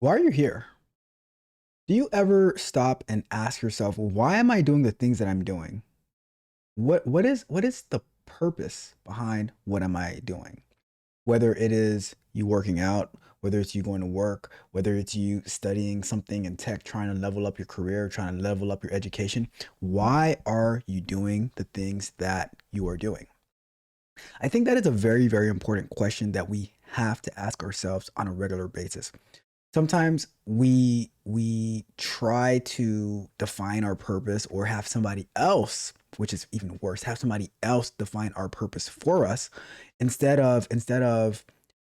Why are you here? Do you ever stop and ask yourself, why am I doing the things that I'm doing? What is the purpose behind what am I doing? Whether it is you working out, whether it's you going to work, whether it's you studying something in tech, trying to level up your career, trying to level up your education, why are you doing the things that you are doing? I think that is a very, very important question that we have to ask ourselves on a regular basis. Sometimes we try to define our purpose or have somebody else, which is even worse, have somebody else define our purpose for us instead of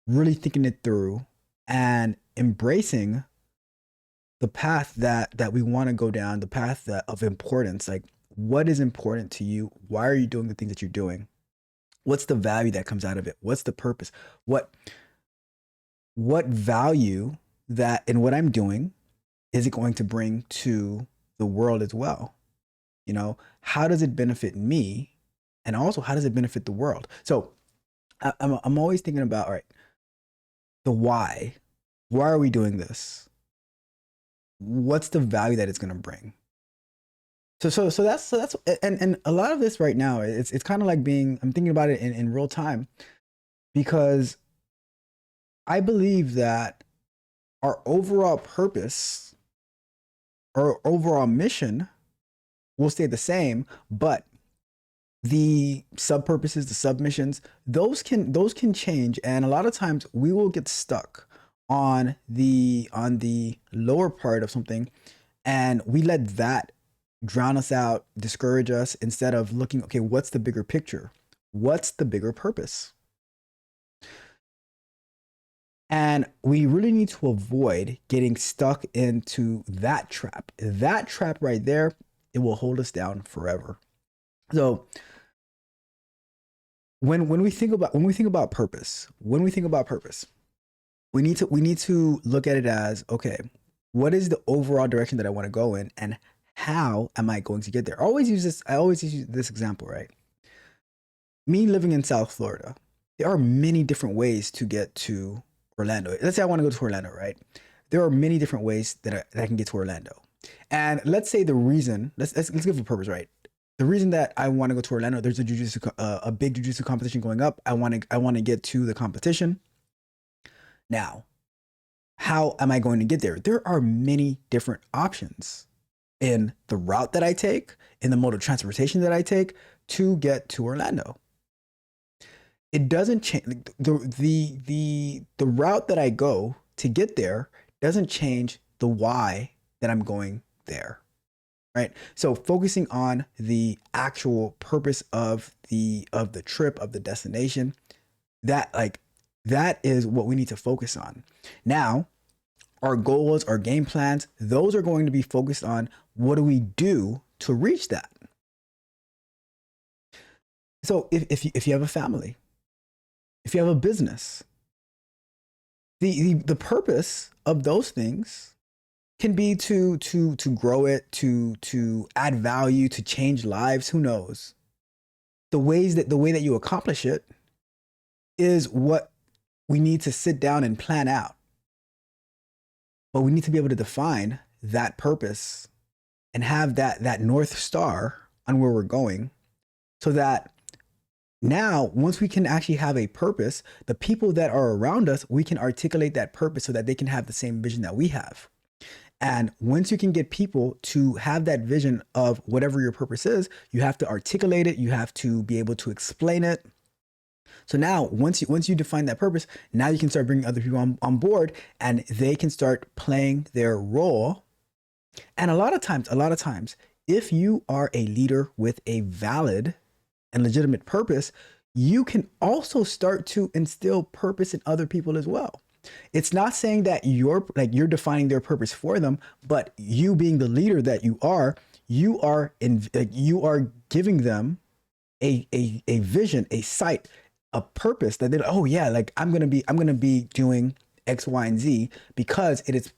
really thinking it through and embracing the path that we want to go down, the path of importance. Like, what is important to you? Why are you doing the things that you're doing? What's the value that comes out of it? What's the purpose? What value that in what I'm doing is it going to bring to the world as well? How does it benefit me? And also, how does it benefit the world? So I'm always thinking about, all right, the why. Why are we doing this? What's the value that it's going to bring? So that's and a lot of this right now, it's kind of like being, I'm thinking about it in real time, because I believe that our overall purpose, our overall mission will stay the same, but the sub purposes, the submissions, those can change, and a lot of times we will get stuck on the lower part of something, and we let that drown us out, discourage us, instead of looking, okay, what's the bigger picture? What's the bigger purpose? And we really need to avoid getting stuck into that trap. That trap right there, it will hold us down forever. So when we think about purpose, we need to look at it as, okay, what is the overall direction that I want to go in, and how am I going to get there? I always use this example, right? Me living in South Florida, there are many different ways to get to Orlando. Let's say I want to go to Orlando, right? There are many different ways that I can get to Orlando. And let's say the reason, let's give a purpose, right? The reason that I want to go to Orlando, there's a big jujitsu competition going up. I want to get to the competition. Now, how am I going to get there? There are many different options in the route that I take, in the mode of transportation that I take to get to Orlando. It doesn't change the route that I go to get there doesn't change the why that I'm going there, right? So focusing on the actual purpose of the trip, of the destination, that like that is what we need to focus on. Now, our goals, our game plans, those are going to be focused on what do we do to reach that. So if you have a family, if you have a business, the purpose of those things can be to grow it, to add value, to change lives. Who knows? The way that you accomplish it is what we need to sit down and plan out. But we need to be able to define that purpose and have that north star on where we're going, so that now, once we can actually have a purpose, the people that are around us, we can articulate that purpose so that they can have the same vision that we have. And once you can get people to have that vision of whatever your purpose is, you have to articulate it, you have to be able to explain it. So now, once you define that purpose, now you can start bringing other people on board, and they can start playing their role. And a lot of times, if you are a leader with a valid and legitimate purpose, you can also start to instill purpose in other people as well. It's not saying that you're defining their purpose for them, but you being the leader that you are giving them a vision, a sight, a purpose that they, oh yeah, like I'm gonna be doing X, Y, and Z, because it's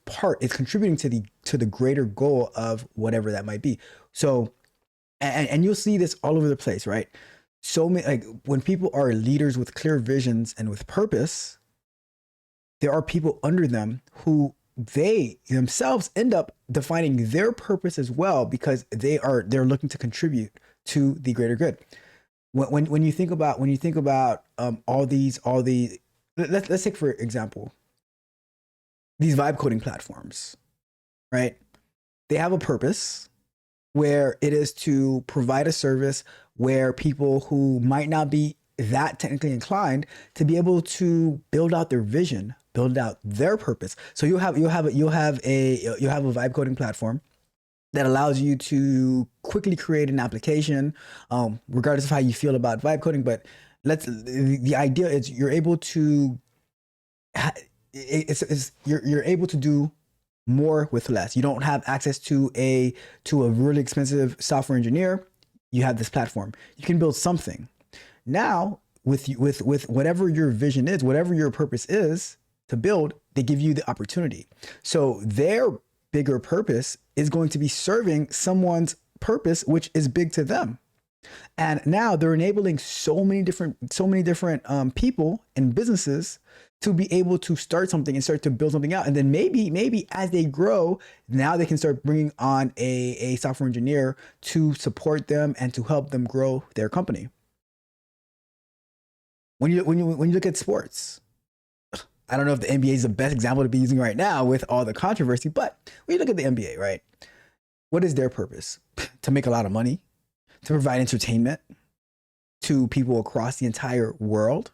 contributing to the greater goal of whatever that might be. So, and you'll see this all over the place, right? So many, like, when people are leaders with clear visions and with purpose, there are people under them who they themselves end up defining their purpose as well, because they're looking to contribute to the greater good. When you think about all the let's take for example these vibe coding platforms, right? They have a purpose where it is to provide a service where people who might not be that technically inclined to be able to build out their vision, build out their purpose. So you'll have a vibe coding platform that allows you to quickly create an application, regardless of how you feel about vibe coding. But the idea is you're able to you're able to do more with less. You don't have access to a really expensive software engineer. You have this platform. You can build something. Now, with whatever your vision is, whatever your purpose is to build, they give you the opportunity. So their bigger purpose is going to be serving someone's purpose, which is big to them. And now they're enabling so many different people and businesses to be able to start something and start to build something out. And then maybe as they grow, now they can start bringing on a software engineer to support them and to help them grow their company. When you look at sports, I don't know if the NBA is the best example to be using right now with all the controversy, but when you look at the NBA, right? What is their purpose? To make a lot of money, to provide entertainment to people across the entire world.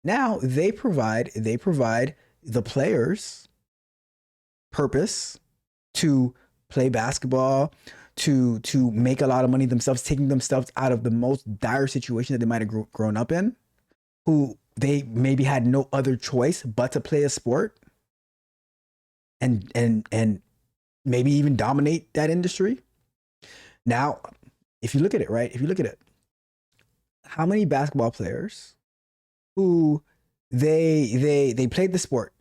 Now they provide the players purpose to play basketball, to make a lot of money themselves, taking themselves out of the most dire situation that they might have grown up in, who they maybe had no other choice but to play a sport and maybe even dominate that industry. Now, if you look at it, right? If you look at it, how many basketball players who they played the sport,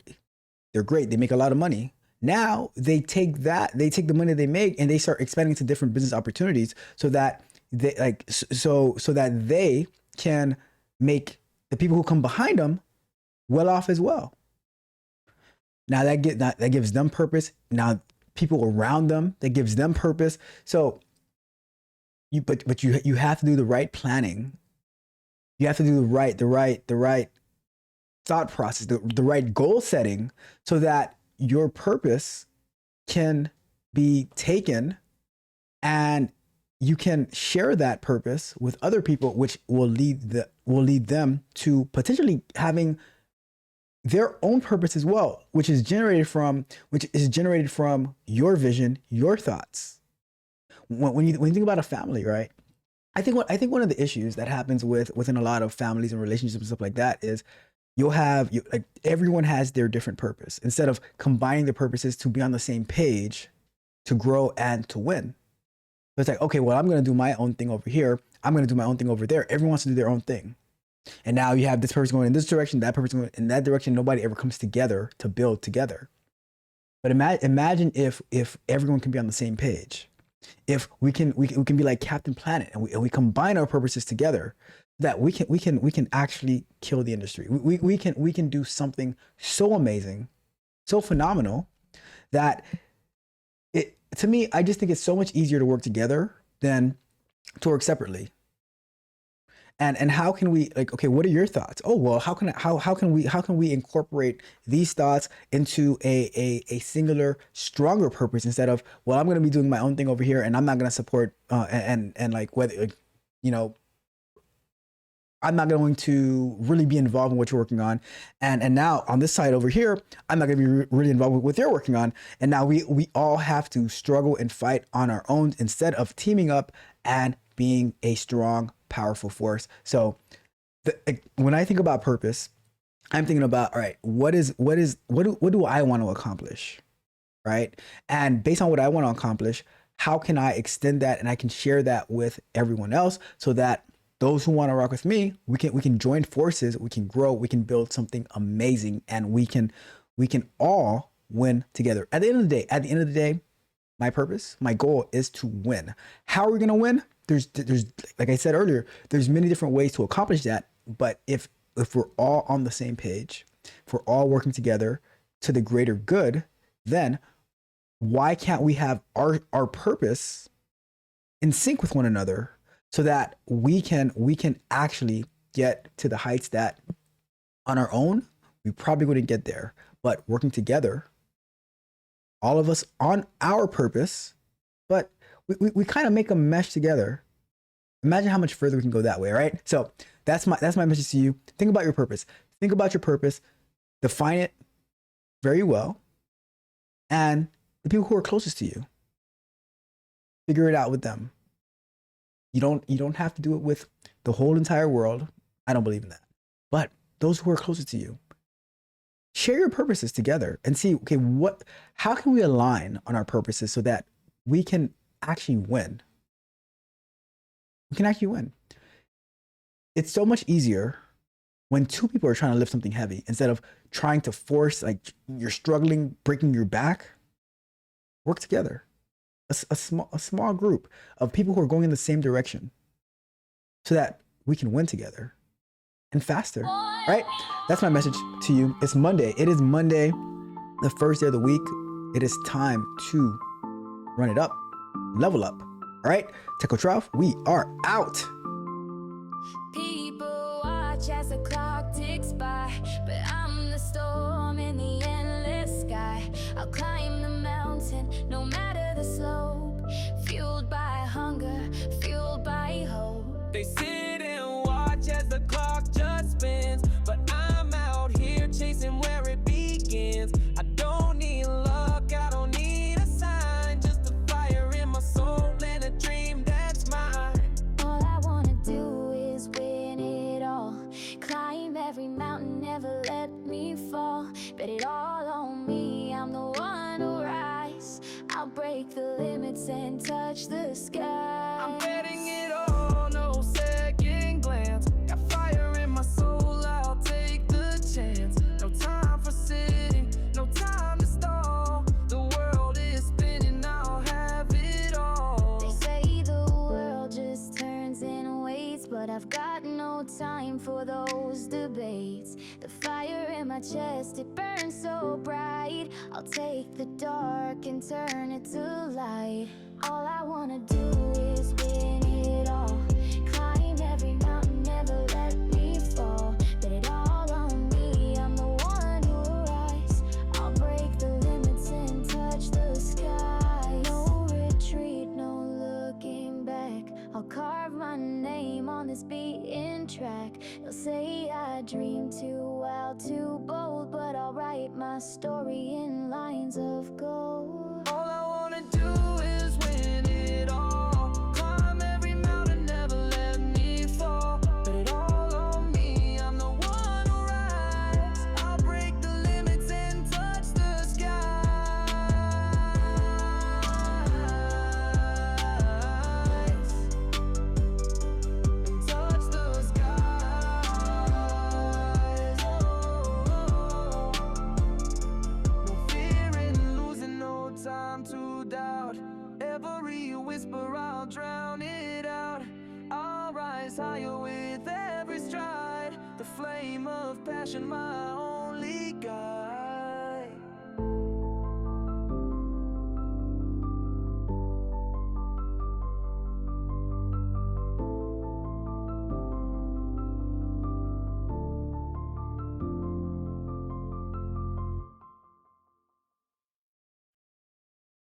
they're great, they make a lot of money. Now they take the money they make and they start expanding to different business opportunities so that they can make the people who come behind them well off as well. Now that gives them purpose. Now people around them, that gives them purpose. So you have to do the right planning. You have to do the right thought process, the right goal setting, so that your purpose can be taken and you can share that purpose with other people, which will lead them to potentially having their own purpose as well, which is generated from your vision, your thoughts. When you think about a family, right? I think one of the issues that happens within a lot of families and relationships and stuff like that is everyone has their different purpose. Instead of combining the purposes to be on the same page, to grow and to win. So it's like, okay, well, I'm going to do my own thing over here. I'm going to do my own thing over there. Everyone wants to do their own thing. And now you have this person going in this direction, that person going in that direction. Nobody ever comes together to build together. But imagine if everyone can be on the same page. If we can be like Captain Planet and we combine our purposes together, that we can actually kill the industry. We can do something so amazing, so phenomenal, that to me, I just think it's so much easier to work together than to work separately. And how can we, like, okay, what are your thoughts? Oh, well, how can we incorporate these thoughts into a singular, stronger purpose, instead of, well, I'm going to be doing my own thing over here and I'm not going to support and like whether, I'm not going to really be involved in what you're working on. And now on this side over here, I'm not going to be really involved with what they're working on. And now we all have to struggle and fight on our own instead of teaming up and being a strong, powerful force. So when I think about purpose, I'm thinking about, all right, what do I want to accomplish? Right. And based on what I want to accomplish, how can I extend that and I can share that with everyone else, so that those who want to rock with me, we can join forces, we can grow, we can build something amazing, and we can all win together. At the end of the day, my purpose, my goal is to win. How are we going to win? There's like I said earlier, there's many different ways to accomplish that. But if we're all on the same page, if we're all working together, to the greater good, then why can't we have our purpose in sync with one another so that we can actually get to the heights that on our own we probably wouldn't get there, but working together, all of us on our purpose, but we kind of make a mesh together. Imagine how much further we can go that way, right? So that's my message to you. Think about your purpose. Think about your purpose. Define it very well. And the people who are closest to you, figure it out with them. You don't have to do it with the whole entire world. I don't believe in that. But those who are closest to you, share your purposes together and see, okay, how can we align on our purposes so that we can actually win? We can actually win. It's so much easier when two people are trying to lift something heavy instead of trying to force, like you're struggling, breaking your back. Work together. A small group of people who are going in the same direction so that we can win together and faster, right? That's my message to you. It's Monday. It is Monday, the first day of the week. It is time to run it up, level up. All right, Techo Trough, we are out. People watch as the clock ticks by, but I'm the storm in the endless sky. I'll climb the mountain, no matter the slope. Fueled by hunger, fueled by hope. They sit and watch as the clock just spins, but I'm out here chasing where it begins. I don't need luck, I don't need a sign, just a fire in my soul and a dream that's mine. All I wanna do is win it all. Climb every mountain, never let me fall. Bet it all on me, I'm the one who rise. I'll break the limits and touch the sky. I'm betting it all, no second glance. Got fire in my soul, I'll take the chance. No time for sitting, no time to stall. The world is spinning, I'll have it all. They say the world just turns and waits, but I've got no time for those debates. The fire in my chest, it burns so bright. I'll take the dark and turn it to light. All I wanna do is win it all. Climb every mountain, never let me fall. Bet it all on me, I'm the one who rise. I'll break the limits and touch the sky. No retreat, no looking back. I'll carve my name on this beaten track. They'll say I dream too wild, too bold, but I'll write my story in lines of gold. All I wanna do is win it all. Climb every mountain, never let me fall. Bet it all on me, I'm the one who rise. I'll break the limits and touch the skies. And touch the skies. No fear in losing, no time to doubt. Every whisper, I'll drown it out. I'll rise higher with every stride. The flame of passion, my only guide.